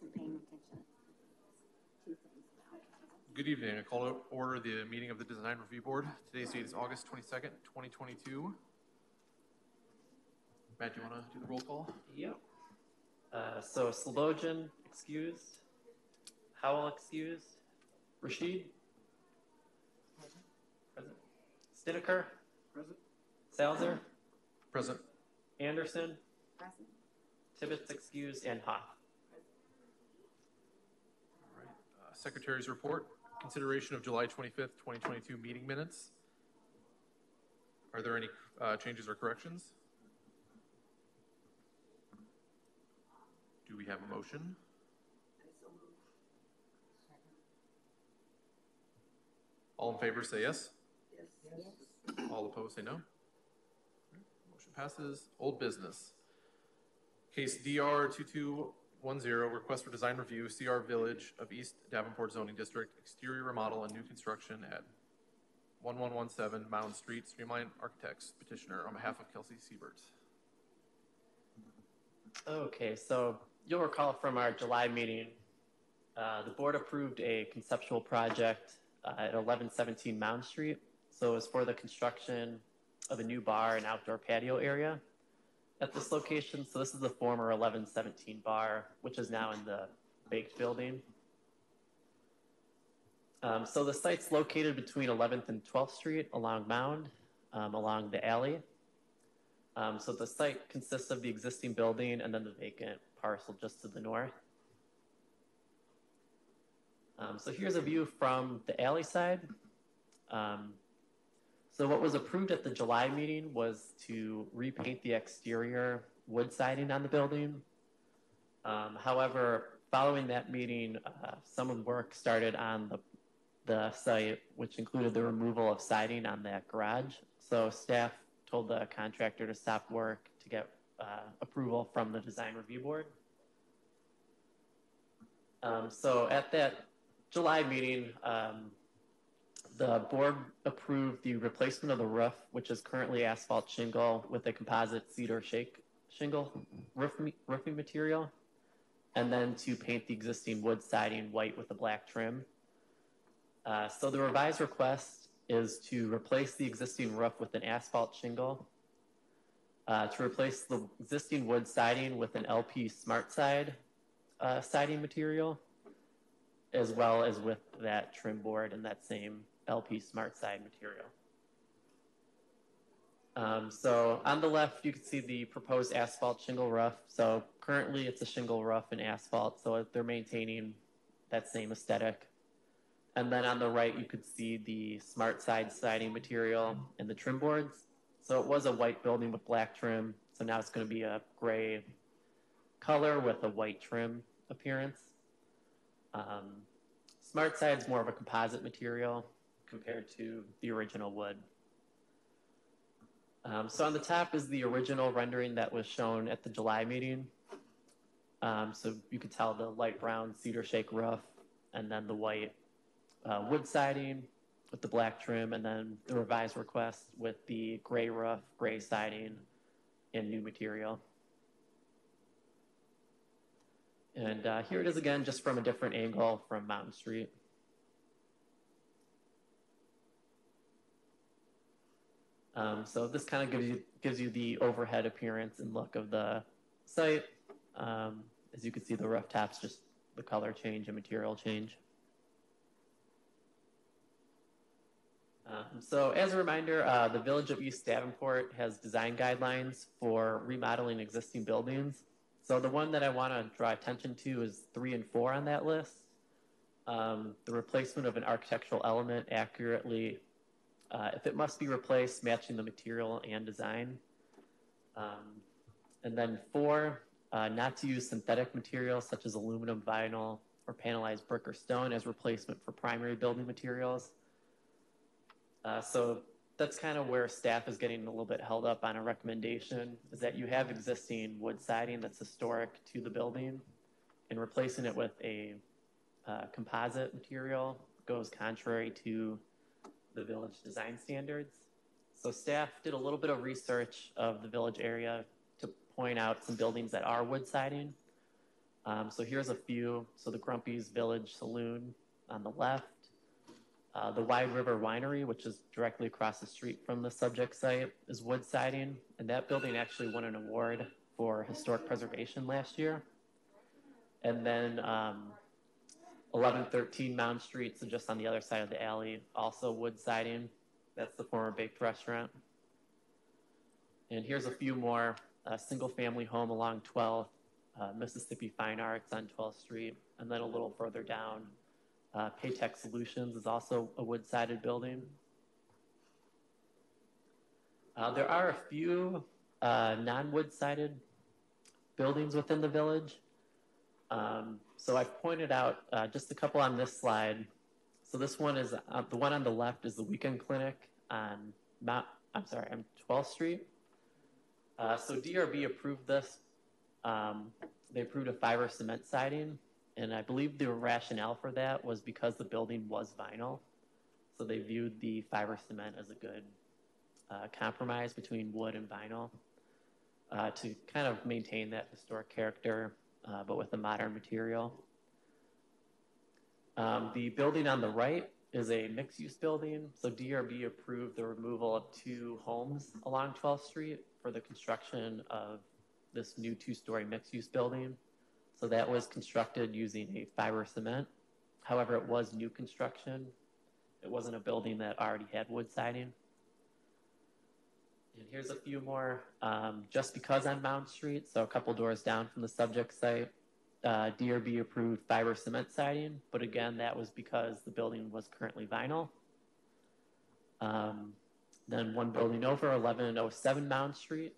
wasn't paying attention to things now. Good evening. I call to order the meeting of the Design Review Board. Today's date is August 22nd, 2022. Matt, do you want to do the roll call? Yep. So Slobodjan, excused. Howell, excused. Rashid? Present. Stinaker? Present. Salzer? Present. Anderson? Present. Tibbetts, excused, and Hoff. All right. Secretary's report. Consideration of July 25th, 2022 meeting minutes. Are there any changes or corrections? Do we have a motion? All in favor say yes. Yes. All opposed say no. Motion passes. Old business. Case DR 2210, request for design review, CR Village of East Davenport Zoning District, exterior remodel and new construction at 1117 Mound Street, Streamline Architects, petitioner on behalf of Kelsey Siebert. Okay, so you'll recall from our July meeting, the board approved a conceptual project at 1117 Mound Street. So it was for the construction of a new bar and outdoor patio area at this location. So this is the former 1117 bar, which is now in the baked building. So the site's located between 11th and 12th Street along Mound, along the alley. So the site consists of the existing building and then the vacant parcel just to the north. So here's a view from the alley side. So what was approved at the July meeting was to repaint the exterior wood siding on the building. However, following that meeting, some work started on the site, which included the removal of siding on that garage. So staff told the contractor to stop work to get approval from the design review board. So at that July meeting, the board approved the replacement of the roof, which is currently asphalt shingle with a composite cedar shake shingle roofing material, and then to paint the existing wood siding white with a black trim. So the revised request is to replace the existing roof with an asphalt shingle, to replace the existing wood siding with an LP Smart Side siding material, as well as with that trim board and that same LP Smart Side material. So on the left, you can see the proposed asphalt shingle roof. So currently it's a shingle roof and asphalt, so they're maintaining that same aesthetic. And then on the right, you could see the Smart Side siding material and the trim boards. So it was a white building with black trim, so now it's going to be a gray color with a white trim appearance. Smart Side's more of a composite material compared to the original wood. So on the top is the original rendering that was shown at the July meeting. So you could tell the light brown cedar shake roof and then the white wood siding with the black trim, and then the revised request with the gray roof, gray siding, and new material. And here it is again, just from a different angle from Mountain Street. So this kind of gives you the overhead appearance and look of the site. As you can see, the rooftops, just the color change and material change. So as a reminder, the Village of East Davenport has design guidelines for remodeling existing buildings. So the one that I want to draw attention to is 3 and 4 on that list. The replacement of an architectural element accurately, if it must be replaced, matching the material and design. And then 4, not to use synthetic materials such as aluminum, vinyl, or panelized brick or stone as replacement for primary building materials. So that's kind of where staff is getting a little bit held up on a recommendation, is that you have existing wood siding that's historic to the building, and replacing it with a composite material goes contrary to the village design standards. So staff did a little bit of research of the village area to point out some buildings that are wood siding. So here's a few. So the Grumpy's Village Saloon on the left. The Wide River Winery, which is directly across the street from the subject site, is wood siding. And that building actually won an award for historic preservation last year. And then 1113 Mound Street, so just on the other side of the alley, also wood siding. That's the former baked restaurant. And here's a few more. Single family home along 12th, Mississippi Fine Arts on 12th Street, and then a little further down, Paytech Solutions is also a wood-sided building. There are a few non-wood-sided buildings within the village. So I've pointed out just a couple on this slide. So this one is, the one on the left is the Weekend Clinic on on 12th Street. So DRB approved this. They approved a fiber cement siding, and I believe the rationale for that was because the building was vinyl. So they viewed the fiber cement as a good compromise between wood and vinyl to kind of maintain that historic character, but with a modern material. The building on the right is a mixed-use building. So DRB approved the removal of 2 homes along 12th Street for the construction of this new 2-story mixed-use building. So that was constructed using a fiber cement. However, it was new construction. It wasn't a building that already had wood siding. And here's a few more. Just Because on Mound Street, so a couple doors down from the subject site, DRB approved fiber cement siding, but again, that was because the building was currently vinyl. Then one building over, 1107 Mound Street.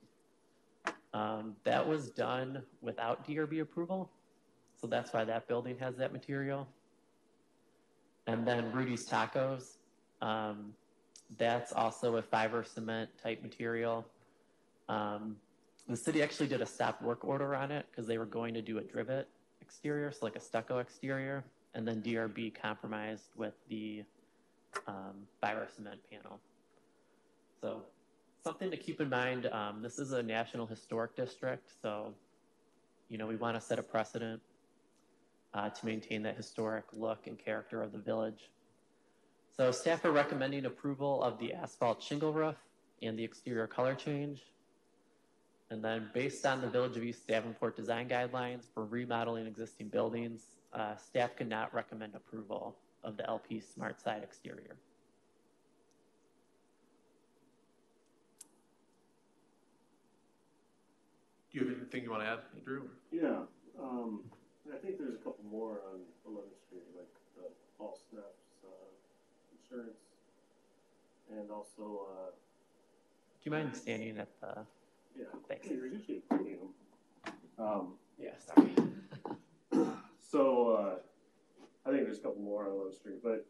That was done without DRB approval, so that's why that building has that material. And then Rudy's Tacos, that's also a fiber cement type material. The city actually did a stop work order on it because they were going to do a trivet exterior, so like a stucco exterior, and then DRB compromised with the fiber cement panel. So something to keep in mind, this is a National Historic District, so we want to set a precedent to maintain that historic look and character of the village. So staff are recommending approval of the asphalt shingle roof and the exterior color change. And then based on the Village of East Davenport design guidelines for remodeling existing buildings, staff cannot recommend approval of the LP Smart Side exterior. Do you have anything you want to add, Andrew? Yeah, I think there's a couple more on 11th Street, like the Paul Snaps insurance, and also. Do you mind standing at the? Yeah, thanks. You're usually putting them. Yeah, sorry. So I think there's a couple more on 11th Street, but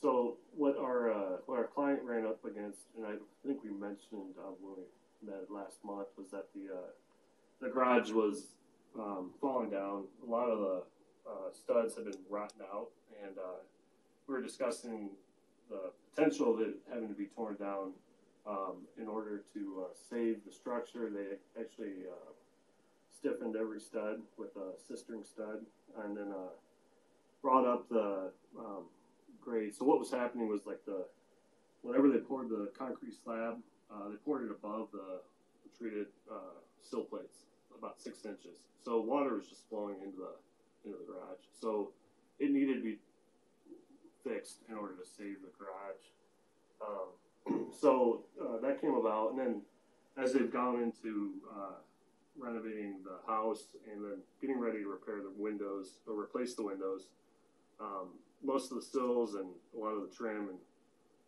so what our client ran up against, and I think we mentioned when we met last month, was that the garage was falling down. A lot of the studs have been rotten out, and we were discussing the potential of it having to be torn down in order to save the structure. They actually stiffened every stud with a cistern stud, and then brought up the grade. So what was happening was like whenever they poured the concrete slab, they poured it above the treated sill plates, about 6 inches. So water was just flowing into the garage. So it needed to be fixed in order to save the garage. So that came about, and then as they've gone into renovating the house and then getting ready to repair the windows or replace the windows, most of the sills and a lot of the trim, and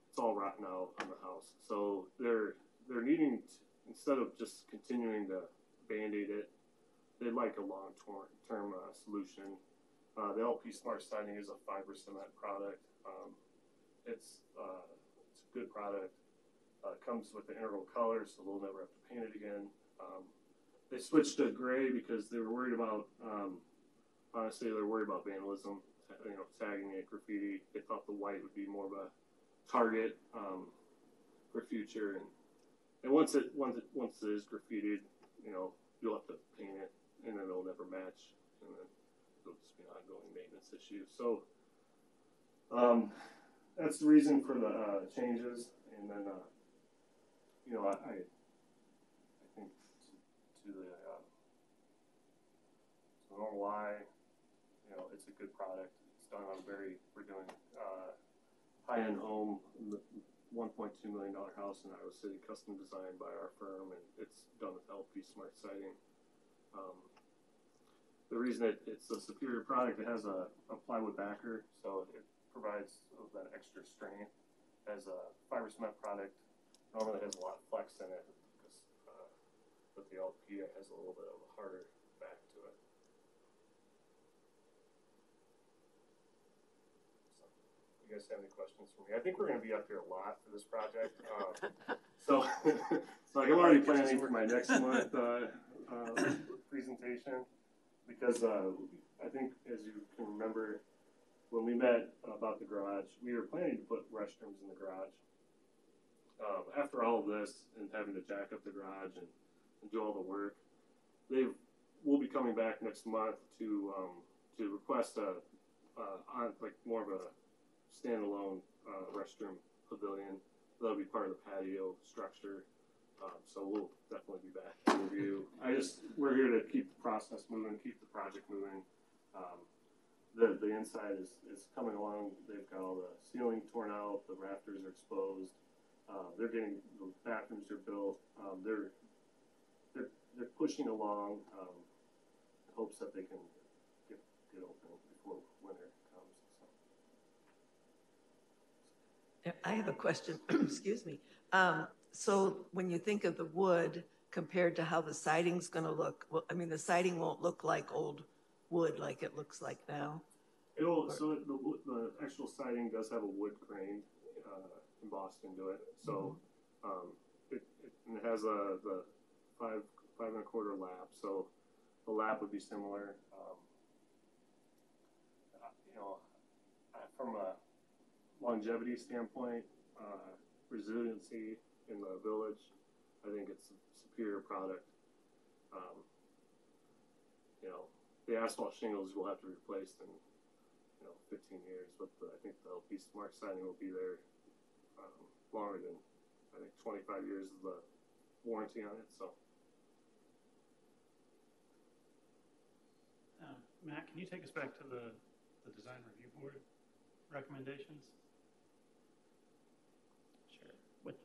it's all rotten out on the house. So they're needing to, instead of just continuing to band-aid it, they'd like a long-term solution. The LP Smart Siding is a fiber cement product. It's a good product. Comes with the integral color, so they'll never have to paint it again. They switched to gray because they were worried about, honestly, they were worried about vandalism, tagging it, graffiti. They thought the white would be more of a target for future. And once it is graffitied, you'll have to paint it, and then it'll never match, and then it'll just be an ongoing maintenance issue. So that's the reason for the changes. And then you know, I think to the ROI, you know, it's a good product. It's done on we're doing high-end home, $1.2 million house in Iowa City, custom designed by our firm, and it's done with LP Smart Siding. The reason it's a superior product, it has a plywood backer, so it provides that extra strength. As a fiber cement product, normally has a lot of flex in it, because, but the LP has a little bit of a harder back to it. So, you guys have any questions for me? I think we're going to be up here a lot for this project. So I'm already planning for my next month presentation, because I think, as you can remember, when we met about the garage, we were planning to put restrooms in the garage. After all of this and having to jack up the garage and do all the work, we'll be coming back next month to request like more of a standalone restroom pavilion that'll be part of the patio structure. So we'll definitely be back to review. We're here to keep the process moving, keep the project moving. The inside is coming along. They've got all the ceiling torn out, the rafters are exposed. They're getting, the bathrooms are built. They're pushing along in hopes that they can get open before winter comes. I have a question. Excuse me. So when you think of the wood compared to how the siding's going to look, well, I mean, the siding won't look like old wood like it looks like now. So the actual siding does have a wood grain embossed into it. So it has the 5 1/4 lap. So the lap would be similar. You know, from a longevity standpoint, resiliency in the village, I think it's a superior product. You know, the asphalt shingles will have to be replaced in 15 years, but I think the LP Smart Siding will be there longer than, I think 25 years is the warranty on it. So, Matt, can you take us back to the design review board recommendations? Sure. What,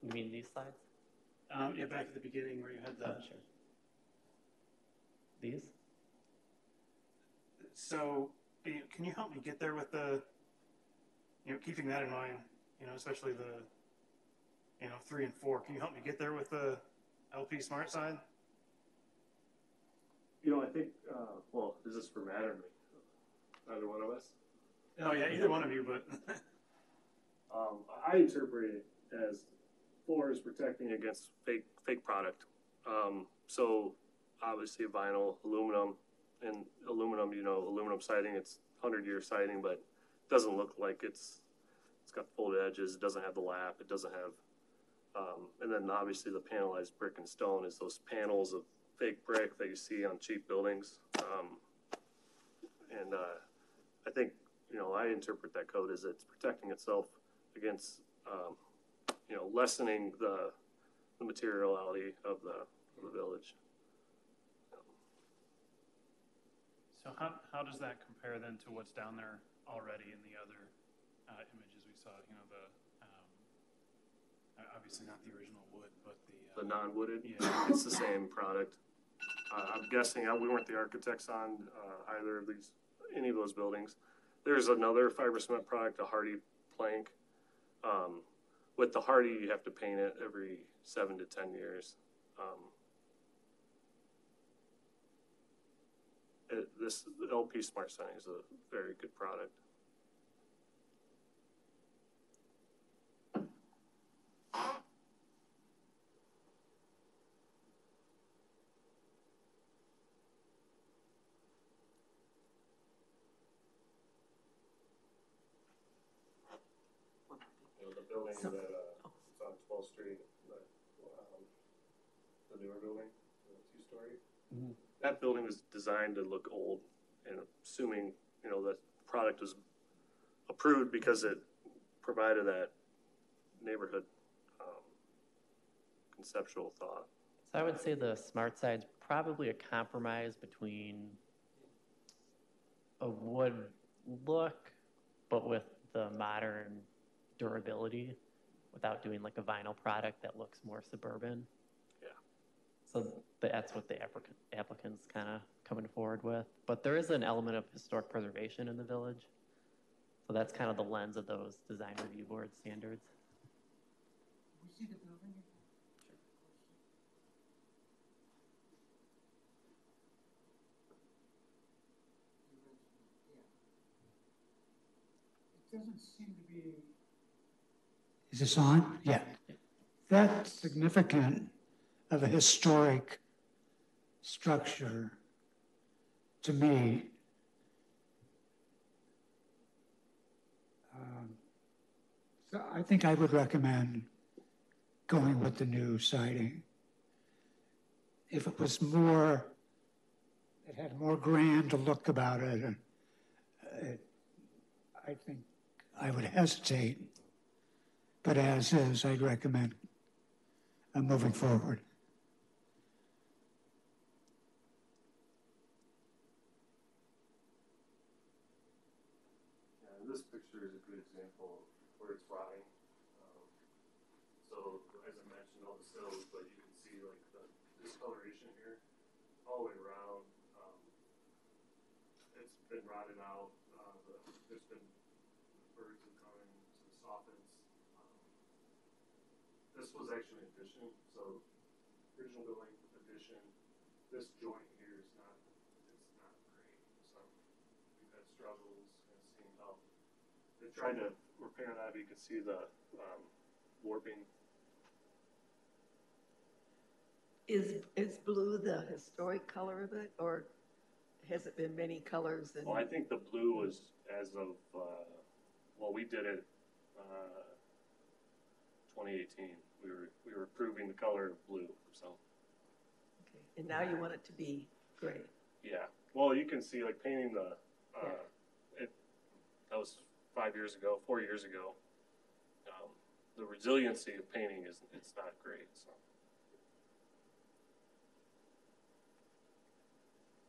you mean these slides? Yeah, back at the beginning where you had the. Sure. These? So, can you help me get there with the, keeping that in mind, especially the, 3 and 4. Can you help me get there with the LP Smart side? I think, well, is this for Matt or me? Either one of us? Oh, yeah, either one of you, but. I interpret it as 4 is protecting against fake product. So, obviously, vinyl, aluminum, and aluminum, aluminum siding, it's 100-year siding, but it doesn't look like it's got folded edges, it doesn't have the lap, it doesn't have, and then obviously the panelized brick and stone is those panels of fake brick that you see on cheap buildings. And I think, I interpret that code as it's protecting itself against, lessening the materiality of the village. So how does that compare then to what's down there already in the other images we saw? Obviously not the original wood, but the non-wooded. Yeah, it's the same product. I'm guessing we weren't the architects on either of any of those buildings. There's another fiber cement product, a hardy plank. With the hardy, you have to paint it every 7 to 10 years. This LP Smart Siding is a very good product. The building that it's on 12th Street, the newer building, the 2-story. that building was designed to look old, and assuming, that product was approved because it provided that neighborhood conceptual thought. So I would say the smart side's probably a compromise between a wood look, but with the modern durability, without doing like a vinyl product that looks more suburban. Yeah. So that's what the applicant's kind of coming forward with. But there is an element of historic preservation in the village. So that's kind of the lens of those design review board standards. We see the building? It doesn't seem to be. Is this on? Yeah. That significant of a historic structure to me. So I think I would recommend going with the new siding. If it was more, it had more grand look about it, I think I would hesitate. But as is, I'd recommend moving forward. Yeah, and this picture is a good example of where it's rotting. So as I mentioned, all the sills, but you can see like the discoloration here all the way around. It's been rotted out. There's been birds have come in to the soffits. This was actually an addition, so original building addition. This joint here is not, it's not great. So we've had struggles and seeing how they tried to repair that, but you can see the warping. Is blue the historic color of it, or has it been many colors? Well, I think the blue was as of, we did it 2018. We were approving the color of blue, so. Okay. And now you want it to be gray. Yeah. Well, you can see like painting the, that was 4 years ago. The resiliency of painting it's not great, so.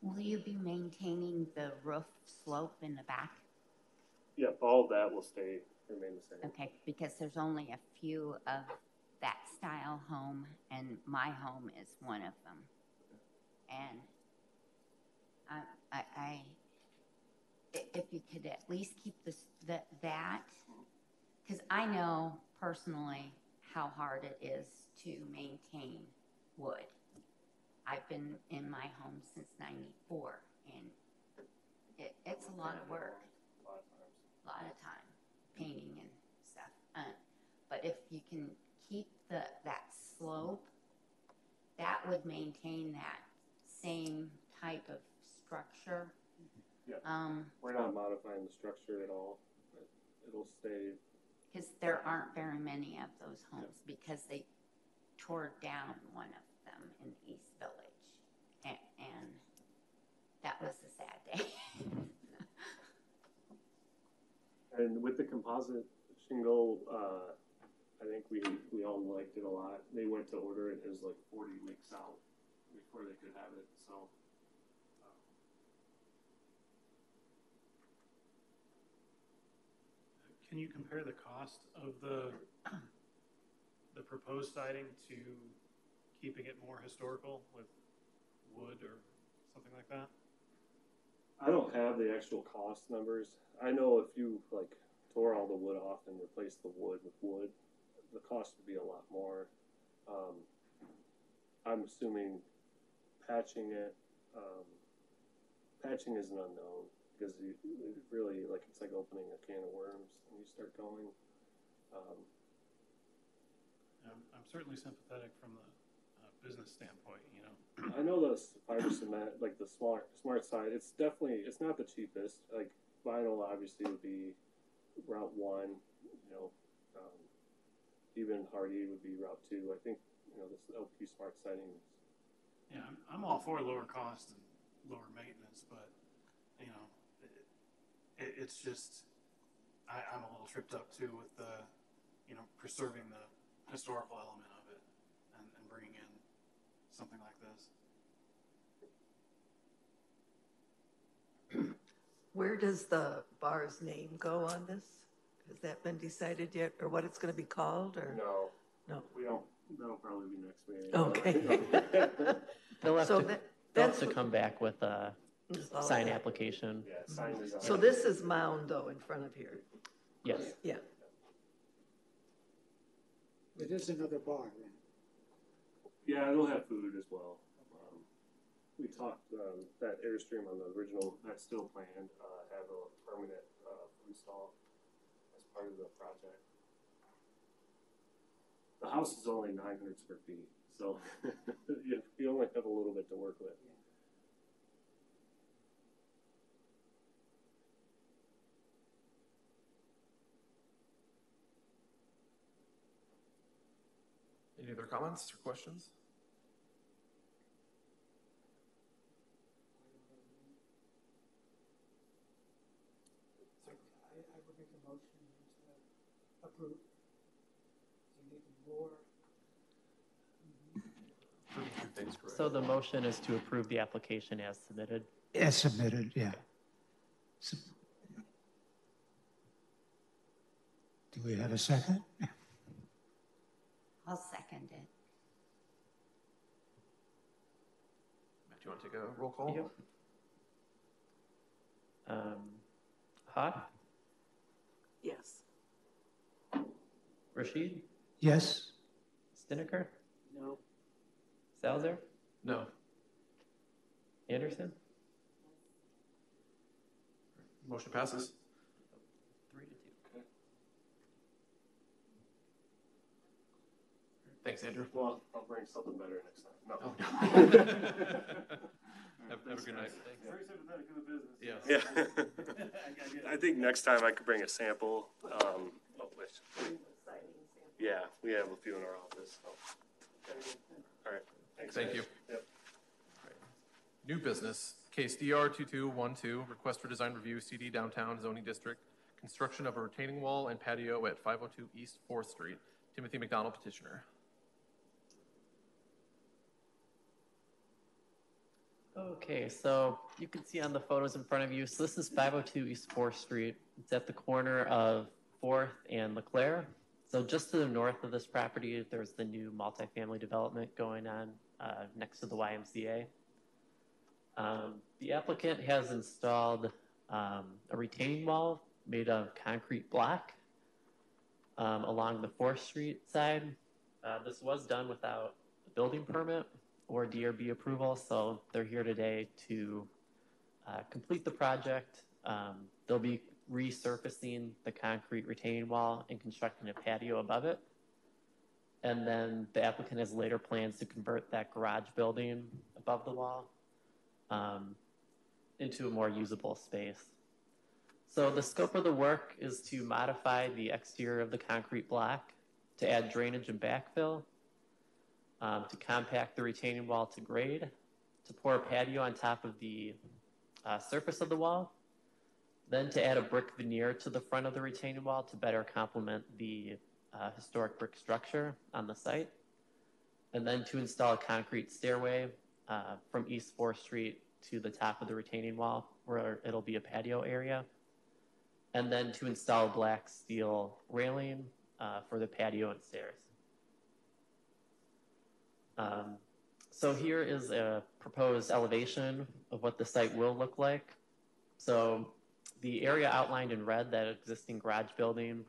Will you be maintaining the roof slope in the back? Yep, all of that will remain the same. Okay, because there's only a few of that style home, and my home is one of them. And if you could at least keep that, because I know personally how hard it is to maintain wood. I've been in my home since '94, and it's a lot of work, a lot of time, painting and stuff. But if you can keep that slope, that would maintain that same type of structure. Yeah. We're not modifying the structure at all. It'll stay. Because there aren't very many of those homes, because they tore down one of them in the East Village, and that was a sad day. And with the composite shingle, I think we all liked it a lot. They went to order it. It was like 40 weeks out before they could have it. So. Can you compare the cost of the proposed siding to keeping it more historical with wood or something like that? I don't have the actual cost numbers. I know if you like tore all the wood off and replaced the wood with wood, the cost would be a lot more. I'm assuming patching it. Patching is an unknown because you really it's like opening a can of worms and you start going. I'm certainly sympathetic from the business standpoint. I know the fiber cement, like the smart side, it's not the cheapest. Like vinyl obviously would be Route 1, even Hardy would be Route 2. I think, this LP smart siding. Yeah, I'm all for lower cost and lower maintenance, but you know, it's just I'm a little tripped up too with the, you know, preserving the historical element of it and bringing in something like this. Where does the bar's name go on this? Has that been decided yet, or what it's going to be called, or? No, No. we don't. That'll probably be next meeting. Okay. They'll have So to, that- they'll that's have to what- come back with a Oh, sign okay. application. Yeah, sign design. So this is Mound, though, in front of here. Yes. Yeah. It is another bar then. Yeah, it'll have food as well. We talked that Airstream on the original, that's still planned, have a permanent food stall as part of the project. The house is only 900 square feet, so you only have a little bit to work with. Any other comments or questions? I would make a motion to approve. You need more. Things correct. So the motion is to approve the application as submitted. As submitted, yeah. So- Do we have a second? I'll second it. Matt, do you want to take a roll call? Yep. Hawk, Yes. Rashid, Yes? Stiniker, No. Salzer, No. Anderson? Motion passes. 3-2. Thanks, Andrew. Well, I'll bring something better next time. No. Have a good night. Very sympathetic to the business. Yes. Yeah. I get it. I think next time I could bring a sample. Yeah, we have a few in our office. So. Okay. All right. Thanks, Thank guys. you. Yep. New business, case DR 2212, request for design review, CD Downtown Zoning District, construction of a retaining wall and patio at 502 East 4th Street. Timothy McDonald, petitioner. Okay, so you can see on the photos in front of you, so this is 502 East 4th Street. It's at the corner of 4th and LeClaire. So just to the north of this property, there's the new multifamily development going on next to the YMCA. The applicant has installed a retaining wall made of concrete block along the 4th Street side. This was done without a building permit or DRB approval, so they're here today to complete the project. They'll be resurfacing the concrete retaining wall and constructing a patio above it. And then the applicant has later plans to convert that garage building above the wall into a more usable space. So the scope of the work is to modify the exterior of the concrete block, to add drainage and backfill, to compact the retaining wall to grade, to pour a patio on top of the surface of the wall, then to add a brick veneer to the front of the retaining wall to better complement the historic brick structure on the site, and then to install a concrete stairway from East 4th Street to the top of the retaining wall where it'll be a patio area, and then to install black steel railing for the patio and stairs. So here is a proposed elevation of what the site will look like. So the area outlined in red, that existing garage building,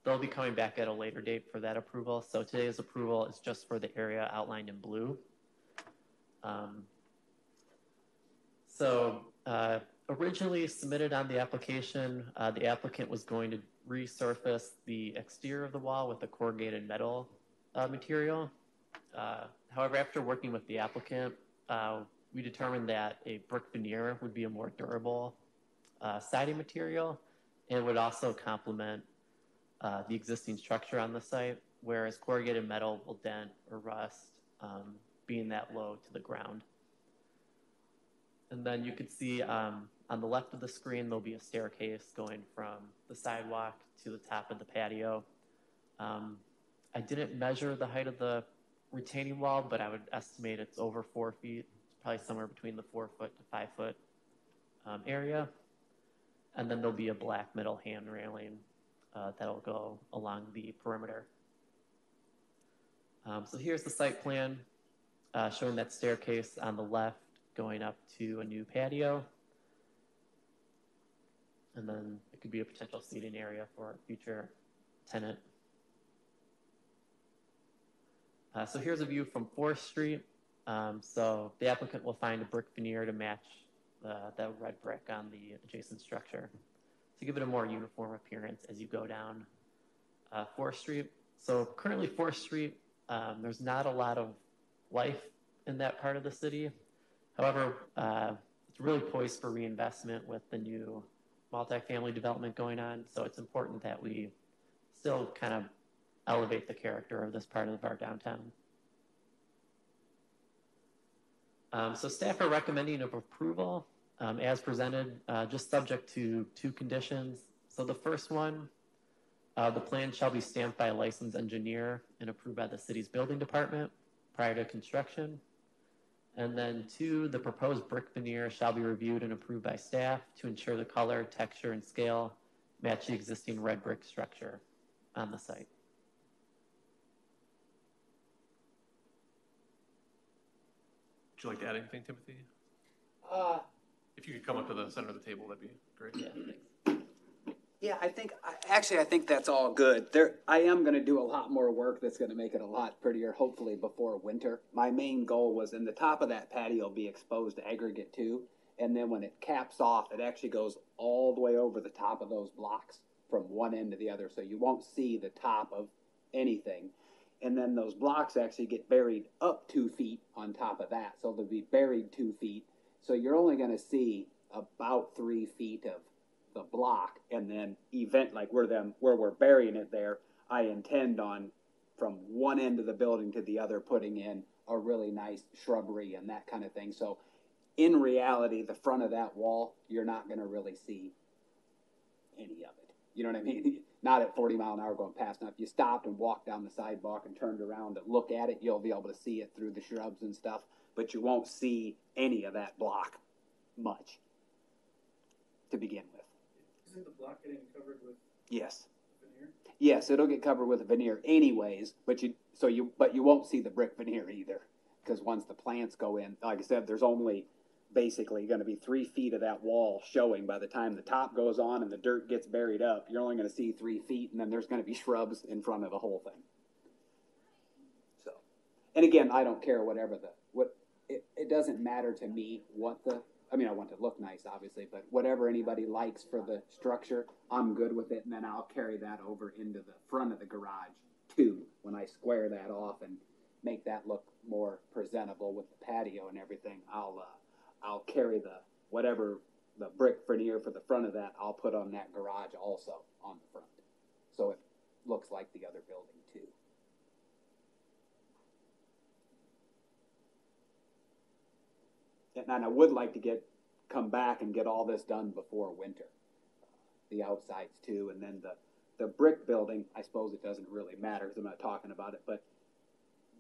they'll be coming back at a later date for that approval. So today's approval is just for the area outlined in blue. Originally submitted on the application, the applicant was going to resurface the exterior of the wall with a corrugated metal material. However, after working with the applicant, we determined that a brick veneer would be a more durable siding material and would also complement the existing structure on the site, whereas corrugated metal will dent or rust, being that low to the ground. And then you could see on the left of the screen, there'll be a staircase going from the sidewalk to the top of the patio. I didn't measure the height of the retaining wall, but I would estimate it's over 4 feet, probably somewhere between the 4 foot to 5 foot area. And then there'll be a black metal hand railing that'll go along the perimeter. So here's the site plan showing that staircase on the left going up to a new patio. And then it could be a potential seating area for a future tenant. So here's a view from 4th Street. So the applicant will find a brick veneer to match the red brick on the adjacent structure to give it a more uniform appearance as you go down 4th Street. So currently 4th Street, there's not a lot of life in that part of the city. However, it's really poised for reinvestment with the new multifamily development going on. So it's important that we still kind of elevate the character of this part of our downtown. So staff are recommending of approval as presented, just subject to 2 conditions. So the first one, the plan shall be stamped by a licensed engineer and approved by the city's building department prior to construction. And then 2, the proposed brick veneer shall be reviewed and approved by staff to ensure the color, texture, and scale match the existing red brick structure on the site. Would you like to add anything, Timothy? If you could come up to the center of the table, that'd be great. Yeah, thanks. Yeah, I think that's all good. I am going to do a lot more work that's going to make it a lot prettier, hopefully before winter. My main goal was in the top of that patio be exposed to aggregate too, and then when it caps off, it actually goes all the way over the top of those blocks from one end to the other, so you won't see the top of anything. And then those blocks actually get buried up 2 feet on top of that, so they'll be buried 2 feet. So you're only going to see about 3 feet of the block, and then like where we're burying it there, I intend on from one end of the building to the other putting in a really nice shrubbery and that kind of thing. So in reality, the front of that wall, you're not going to really see any of it. You know what I mean? Not at 40 mile an hour going past. Now, if you stopped and walked down the sidewalk and turned around to look at it, you'll be able to see it through the shrubs and stuff, but you won't see any of that block much to begin with. Isn't the block getting covered with Yes. veneer? Yes, it'll get covered with a veneer anyways, but you won't see the brick veneer either, because once the plants go in, like I said, there's only basically going to be 3 feet of that wall showing by the time the top goes on and the dirt gets buried up. You're only going to see 3 feet, and then there's going to be shrubs in front of the whole thing. So, and again, I don't care it doesn't matter to me I want it to look nice, obviously, but whatever anybody likes for the structure, I'm good with it, and then I'll carry that over into the front of the garage too when I square that off and make that look more presentable with the patio and everything. I'll carry the brick veneer for the front of that. I'll put on that garage also on the front, so it looks like the other building too. And I would like to come back and get all this done before winter, the outsides too, and then the brick building. I suppose it doesn't really matter because I'm not talking about it, but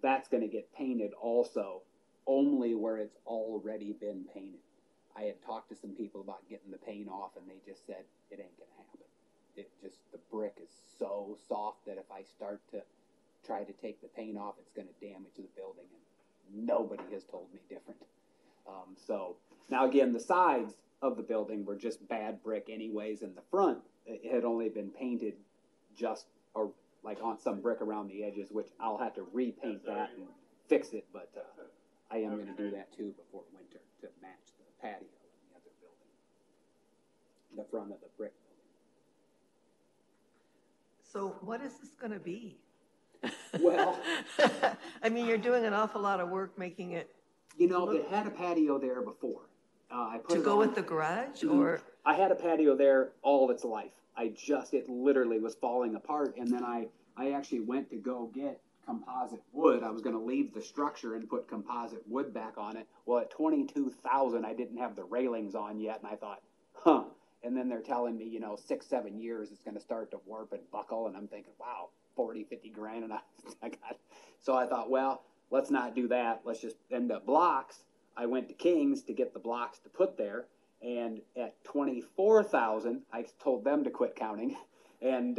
that's going to get painted also, only where it's already been painted. I had talked to some people about getting the paint off, and they just said it ain't going to happen. The brick is so soft that if I start to try to take the paint off, it's going to damage the building, and nobody has told me different. So now again, the sides of the building were just bad brick anyways, and the front, it had only been painted just like on some brick around the edges, which I'll have to repaint that and fix it, but I am going to do that too before winter to match the patio in the other building, the front of the brick building. So what is this going to be? Well, I mean, you're doing an awful lot of work making it. It had a patio there before. I put To go with the garage, or? I had a patio there all its life. It literally was falling apart, and then I actually went to go get composite wood. I was going to leave the structure and put composite wood back on it. Well, at 22,000, I didn't have the railings on yet, and I thought, huh. And then they're telling me, you know, 6-7 years it's going to start to warp and buckle, and I'm thinking, wow, 40-50 grand, and I got. So I thought, well, let's not do that. Let's just end up blocks. I went to King's to get the blocks to put there, and at 24,000, I told them to quit counting, and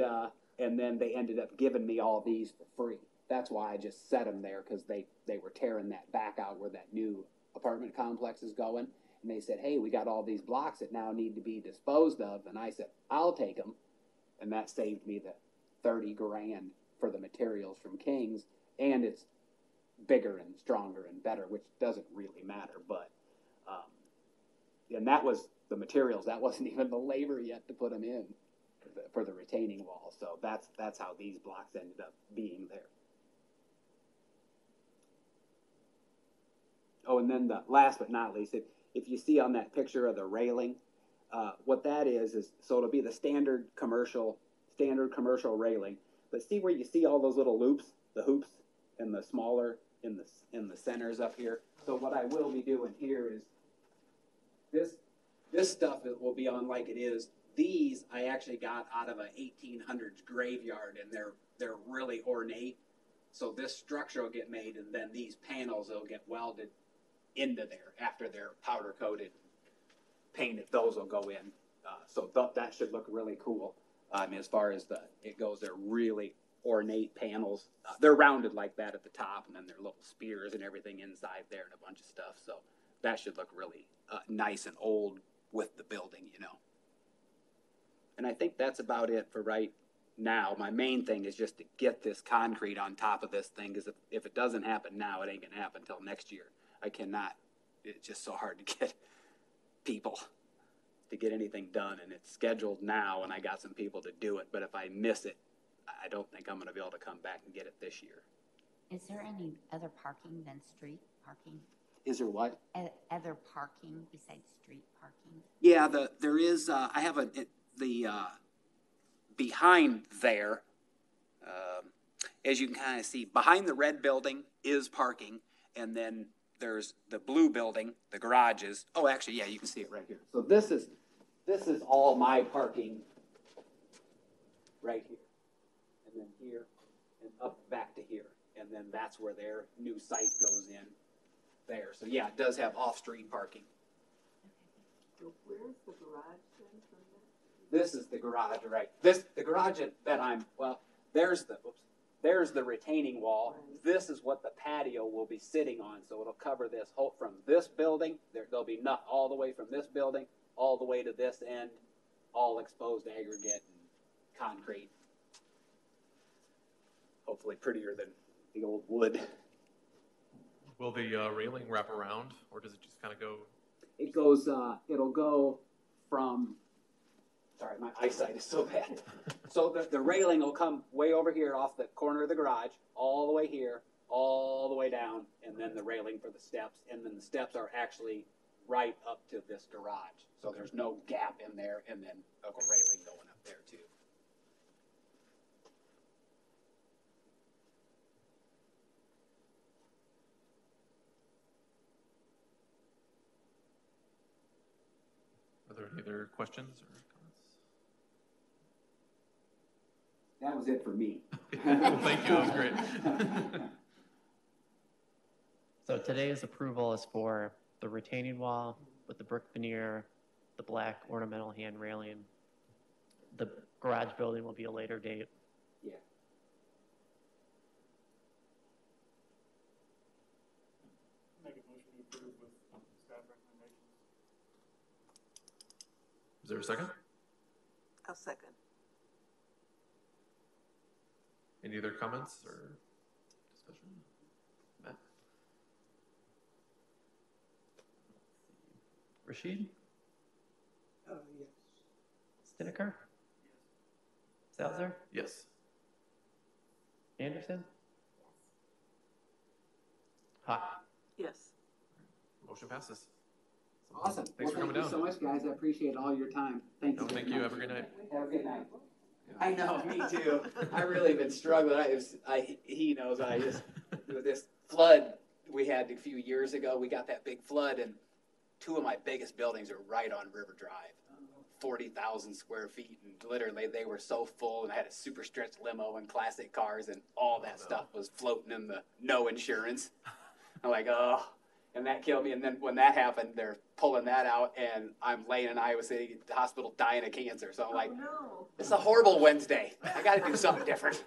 then they ended up giving me all these for free. That's why I just set them there, because they were tearing that back out where that new apartment complex is going. And they said, hey, we got all these blocks that now need to be disposed of. And I said, I'll take them. And that saved me the 30 grand for the materials from King's. And it's bigger and stronger and better, which doesn't really matter. But, and that was the materials. That wasn't even the labor yet to put them in for the retaining wall. So that's how these blocks ended up being there. Oh, and then the last but not least, if you see on that picture of the railing, what that is so it'll be the standard commercial railing. But see where you see all those little loops, the hoops, and the smaller in the centers up here. So what I will be doing here is this stuff will be on like it is. These I actually got out of a 1800s graveyard, and they're really ornate. So this structure will get made, and then these panels will get welded into there after they're powder coated, painted. Those will go in. So that should look really cool. As far as it goes, they're really ornate panels. They're rounded like that at the top, and then they're little spears and everything inside there and a bunch of stuff. So that should look really nice and old with the building, you know. And I think that's about it for right now. My main thing is just to get this concrete on top of this thing, because if it doesn't happen now, it ain't going to happen until next year. I cannot. It's just so hard to get people to get anything done, and it's scheduled now, and I got some people to do it. But if I miss it, I don't think I'm going to be able to come back and get it this year. Is there any other parking than street parking? Is there what? Other parking besides street parking? Yeah, there is. I have behind there, as you can kind of see, behind the red building is parking, and then there's the blue building, the garages. Oh, actually, yeah, you can see it right here. So this is all my parking right here, and then here, and up back to here, and then that's where their new site goes in there. So yeah, it does have off-street parking. So where's the garage then from that? This is the garage, right? The garage that there's the retaining wall. Right. This is what the patio will be sitting on. So it'll cover this whole, from this building, there'll be not all the way from this building, all the way to this end, all exposed aggregate and concrete. Hopefully prettier than the old wood. Will the railing wrap around, or does it just kind of go? It goes, it'll go from, sorry, my eyesight is so bad. So the railing will come way over here off the corner of the garage, all the way here, all the way down, and then the railing for the steps. And then the steps are actually right up to this garage. So there's no gap in there, and then a railing going up there too. Are there any other questions or comments? That was it for me. Well, thank you. That was great. So today's approval is for the retaining wall with the brick veneer, the black ornamental hand railing. The garage building will be a later date. Yeah. Make a motion to approve with staff recommendations. Is there a second? I'll second. Any other comments or discussion? Matt? Rashid? Yes. Stiniker? Salzer? Yes. Anderson? Hawk? Yes. Motion passes. Awesome. Thanks for coming down. Thank you so much, guys. I appreciate all your time. Thank you. No, thank you. Have a great night. Have a good night. I know, me too. I really been struggling. He knows with this flood we had a few years ago. We got that big flood, and two of my biggest buildings are right on River Drive, 40,000 square feet, and literally they were so full. And I had a super stretch limo and classic cars, and all that stuff was floating in the no insurance. I'm like, oh. And that killed me. And then when that happened, they're pulling that out, and I'm laying in Iowa City at the hospital dying of cancer. So I'm like, no. it's a horrible Wednesday. I got to do something different.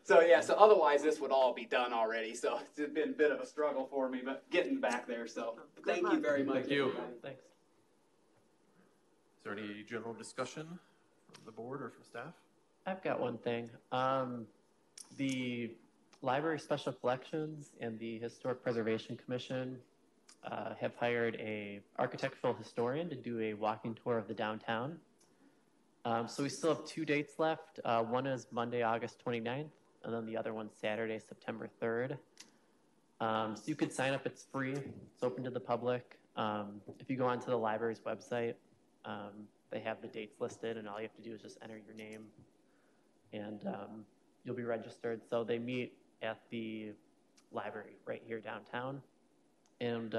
So yeah, so otherwise this would all be done already. So it's been a bit of a struggle for me, but getting back there. So thank you very much. Thank you. Everybody. Thanks. Is there any general discussion from the board or from staff? I've got one thing. The Library Special Collections and the Historic Preservation Commission have hired a architectural historian to do a walking tour of the downtown. So we still have 2 dates left. One is Monday, August 29th, and then the other one's Saturday, September 3rd. So you could sign up. It's free. It's open to the public. If you go onto the library's website, they have the dates listed, and all you have to do is just enter your name, and you'll be registered. So they meet at the library right here downtown. And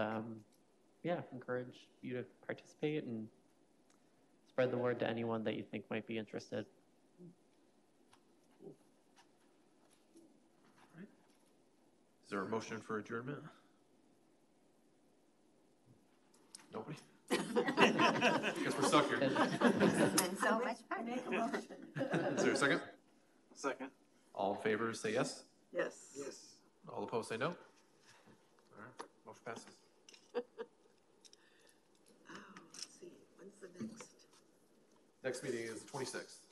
yeah, encourage you to participate and spread the word to anyone that you think might be interested. Is there a motion for adjournment? Nobody? Guess we're stuck here. It's been so much fun. Make a motion. Is there a second? Second. All in favor, say yes. Yes. Yes. All opposed, say no. All right, motion passes. Oh, let's see, when's the next? Next meeting is the 26th.